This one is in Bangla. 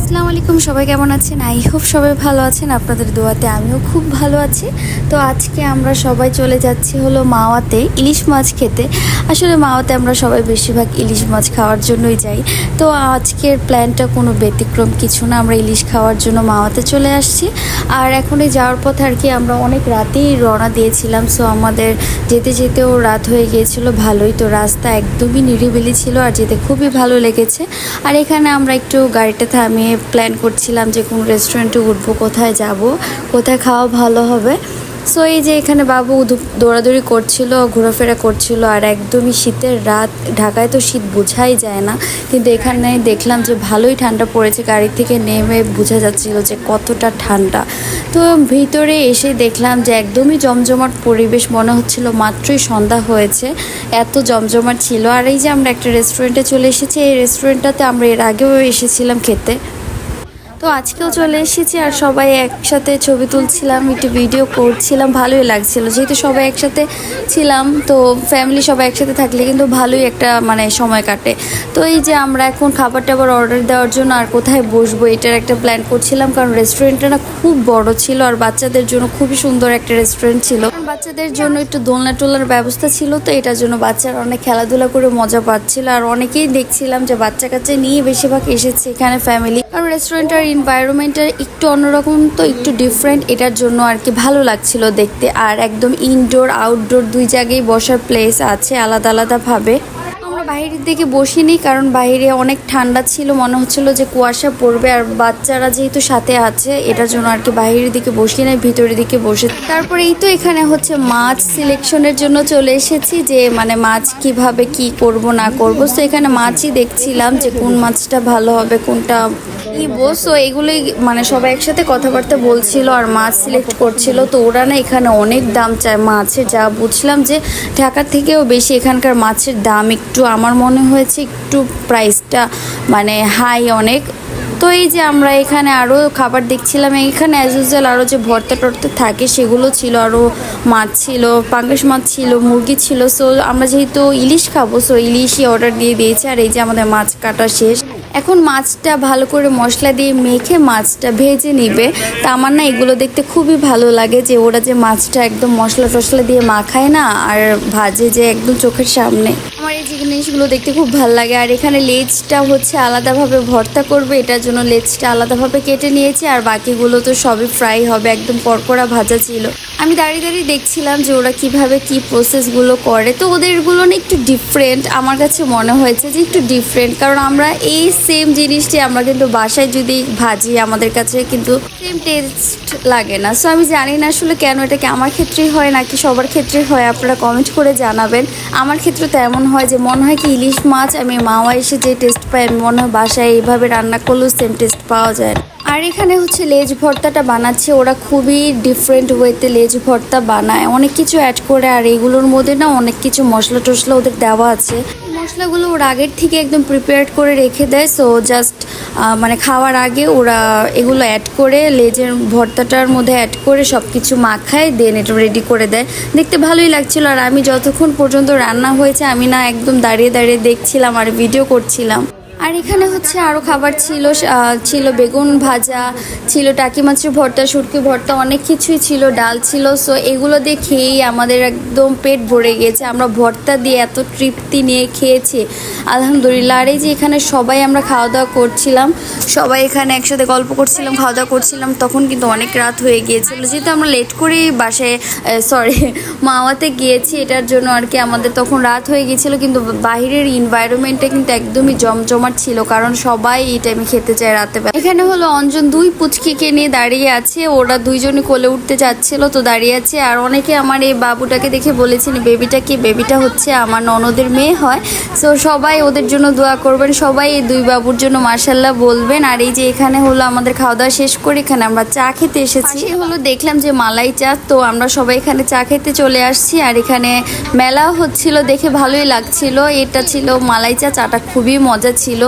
আসসালামু আলাইকুম, সবাই কেমন আছেন? আই হোপ সবাই ভালো আছেন। আপনাদের দোয়াতে আমিও খুব ভালো আছি। তো আজকে আমরা সবাই চলে যাচ্ছি হলো মাওয়াতে ইলিশ মাছ খেতে। আসলে মাওয়াতে আমরা সবাই বেশিরভাগ ইলিশ মাছ খাওয়ার জন্যই যাই। তো আজকের প্ল্যানটা কোনো ব্যতিক্রম কিছু না, আমরা ইলিশ খাওয়ার জন্য মাওয়াতে চলে আসছি। আর এখন এই যাওয়ার পথে আর কি আমরা অনেক রাতেই রওনা দিয়েছিলাম, সো আমাদের যেতে যেতেও রাত হয়ে গিয়েছিল ভালোই। তো রাস্তা একদমই নিরিবিলি ছিল আর যেতে খুবই ভালো লেগেছে। আর এখানে আমরা একটু গাড়িটা থামিয়ে প্ল্যান করছিলাম যে কোন রেস্টুরেন্টে উঠবো, কোথায় যাব, কোথায় খাওয়া ভালো হবে। সো এই যে এখানে বাবু দৌড়াদৌড়ি করছিল, ঘোরাফেরা করছিল। আর একদমই শীতের রাত, ঢাকায় তো শীত বোঝাই যায় না, কিন্তু এখানে দেখলাম যে ভালোই ঠান্ডা পড়েছে। গাড়ি থেকে নেমে বোঝা যাচ্ছিল যে কতটা ঠান্ডা। তো ভিতরে এসে দেখলাম যে একদমই জমজমাট পরিবেশ, মনে হচ্ছিল মাত্রই সন্ধ্যা হয়েছে, এত জমজমাট ছিল। আর এই যে আমরা একটা রেস্টুরেন্টে চলে এসেছি, এই রেস্টুরেন্টটাতে আমরা এর আগেও এসেছিলাম খেতে। তো আজকেও চলে এসেছি আর সবাই একসাথে ছবি তুলছিলাম, একটু ভিডিও করছিলাম, ভালোই লাগছিল যেহেতু সবাই একসাথে ছিলাম। তো ফ্যামিলি সবাই একসাথে থাকলে কিন্তু ভালোই একটা সময় কাটে। তো এই যে আমরা এখন খাবার টাবার অর্ডার দেওয়ার জন্য আর কোথায় বসবো এটার একটা প্ল্যান করছিলাম, কারণ রেস্টুরেন্টটা না খুব বড় ছিল আর বাচ্চাদের জন্য খুবই সুন্দর একটা রেস্টুরেন্ট ছিল। বাচ্চাদের জন্য একটু দোলনা টোলার ব্যবস্থা ছিল, তো এটার জন্য বাচ্চারা অনেক খেলাধুলা করে মজা পাচ্ছিল। আর অনেকেই দেখছিলাম যে বাচ্চা কাচ্চা নিয়ে বেশিরভাগ এসেছে এখানে ফ্যামিলি, কারণ রেস্টুরেন্টের এনভায়রনমেন্টটা একটু অন্যরকম, তো একটু ডিফারেন্ট, এটার জন্য আর কি ভালো লাগছিল দেখতে। আর একদম ইনডোর আউটডোর দুই জায়গায় বসার প্লেস আছে আলাদা আলাদাভাবে। আমরা বাইরের দিকে বসিনি, কারণ বাইরে অনেক ঠান্ডা ছিল, মনে হচ্ছিল যে কুয়াশা পড়বে। আর বাচ্চারা যেহেতু সাথে আছে এটার জন্য আর কি বাইরের দিকে বসি নাই, ভিতরের দিকে বসে। তারপরে এই তো এখানে হচ্ছে মাছ সিলেকশনের জন্য চলে এসেছি, যে মাছ কিভাবে কি করব না করব। তো এখানে মাছই দেখছিলাম যে কোন মাছটা ভালো হবে, কোনটা নিবো। সো এগুলোই সবাই একসাথে কথাবার্তা বলছিল আর মাছ সিলেক্ট করছিল। তো ওরা না এখানে অনেক দাম চায় মাছের, যা বুঝলাম যে ঢাকার থেকেও বেশি এখানকার মাছের দাম একটু, আমার মনে হয়েছে একটু প্রাইসটা হাই অনেক। তো এই যে আমরা এখানে আরও খাবার দেখছিলাম, এখানে অ্যাজ ইউজুয়াল আরও যে ভর্তা টর্তা থাকে সেগুলো ছিল, আরও মাছ ছিল, পাঙ্গাস মাছ ছিল, মুরগি ছিল। সো আমরা যেহেতু ইলিশ খাবো, সো ইলিশই অর্ডার দিয়ে দিয়েছি। আর এই যে আমাদের মাছ কাটা শেষ, এখন মাছটা ভালো করে মশলা দিয়ে মেখে মাছটা ভেজে নিবে। তা আমার না এগুলো দেখতে খুবই ভালো লাগে, যে ওরা যে মাছটা একদম মশলা টশলা দিয়ে মাখায় না আর ভাজে যে একদম চোখের সামনে, আমার এই জিনিসগুলো দেখতে খুব ভালো লাগে। আর এখানে লেজটা হচ্ছে আলাদাভাবে ভর্তা করবে, এটার জন্য লেজটা আলাদাভাবে কেটে নিয়েছি। আর বাকিগুলো তো সবই ফ্রাই হবে, একদম কড়কড়া ভাজা ছিল। আমি দাঁড়িয়ে দাঁড়িয়ে দেখছিলাম যে ওরা কিভাবে কি প্রসেসগুলো করে। তো ওদেরগুলো না একটু ডিফারেন্ট, আমার কাছে মনে হয়েছে যে একটু ডিফারেন্ট, কারণ আমরা এই সেম জিনিসটি আমরা কিন্তু বাসায় যদি ভাজি আমাদের কাছে কিন্তু সেম টেস্ট লাগে না। সো আমি জানি না আসলে কেন, এটা কি আমার ক্ষেত্রেই হয় নাকি সবার ক্ষেত্রেই হয়, আপনারা কমেন্ট করে জানাবেন। আমার ক্ষেত্রে তো এমন হয় যে মনে হয় কি ইলিশ মাছ আমি মাওয়া এসে যে টেস্ট পাই, আমি মনে হয় বাসায় এইভাবে রান্না করলেও সেম টেস্ট পাওয়া যায়। আর এখানে হচ্ছে লেজ ভর্তাটা বানাচ্ছে ওরা, খুবই ডিফারেন্ট ওয়েতে লেজ ভর্তা বানায়, অনেক কিছু অ্যাড করে। আর এগুলোর মধ্যে না অনেক কিছু মশলা টশলা ওদের দেওয়া আছে, মশলাগুলো ওরা আগের থেকে একদম প্রিপেয়ার করে রেখে দেয়। সো জাস্ট খাওয়ার আগে ওরা এগুলো অ্যাড করে লেজের ভর্তাটার মধ্যে অ্যাড করে সব কিছু মাখায়, দেন এটা রেডি করে দেয়। দেখতে ভালোই লাগছিল। আর আমি যতক্ষণ পর্যন্ত রান্না হয়েছে আমি না একদম দাঁড়িয়ে দাঁড়িয়ে দেখছিলাম আর ভিডিও করছিলাম। আর এখানে হচ্ছে আরও খাবার ছিল বেগুন ভাজা ছিল, টাকি মাছের ভর্তা, শুটকি ভর্তা, অনেক কিছুই ছিল, ডাল ছিল। সো এগুলো দিয়ে খেয়েই আমাদের একদম পেট ভরে গিয়েছে, আমরা ভর্তা দিয়ে এত তৃপ্তি নিয়ে খেয়েছি আলহামদুলিল্লাহ। আর এই যে এখানে সবাই আমরা খাওয়া দাওয়া করছিলাম, সবাই এখানে একসাথে গল্প করছিলাম, খাওয়া দাওয়া করছিলাম। তখন কিন্তু অনেক রাত হয়ে গিয়েছিল, যেহেতু আমরা লেট করেই বাসায় মাওয়াতে গিয়েছি, এটার জন্য আর কি আমাদের তখন রাত হয়ে গিয়েছিল। কিন্তু বাইরের এনভায়রনমেন্টটা কিন্তু একদমই জমজমাট ছিল, কারণ সবাই এই টাইমে খেতে চায় রাতে বেলা। এখানে হলো অঞ্জন দুই পুচকিকে নিয়ে দাঁড়িয়ে আছে, ওরা দুইজনই কোলে উঠতে যাচ্ছিল, তো দাঁড়িয়ে আছে। আর অনেকে আমার এই বাবুটাকে দেখে বলেছেন বেবিটা কি, বেবিটা হচ্ছে আমার ননদের মেয়ে হয়। সো সবাই ওদের জন্য দোয়া করবেন, সবাই এই দুই বাবুর জন্য মাশাআল্লাহ বলবেন। আর এই যে এখানে হলো আমাদের খাওয়া দাওয়া শেষ করে এখানে আমরা চা খেতে এসেছি, হলো দেখলাম যে মালাই চা, তো আমরা সবাই এখানে চা খেতে চলে আসছি। আর এখানে মেলা হচ্ছিল, দেখে ভালোই লাগছিল। এটা ছিল মালাই চা, চাটা খুবই মজা ছিল।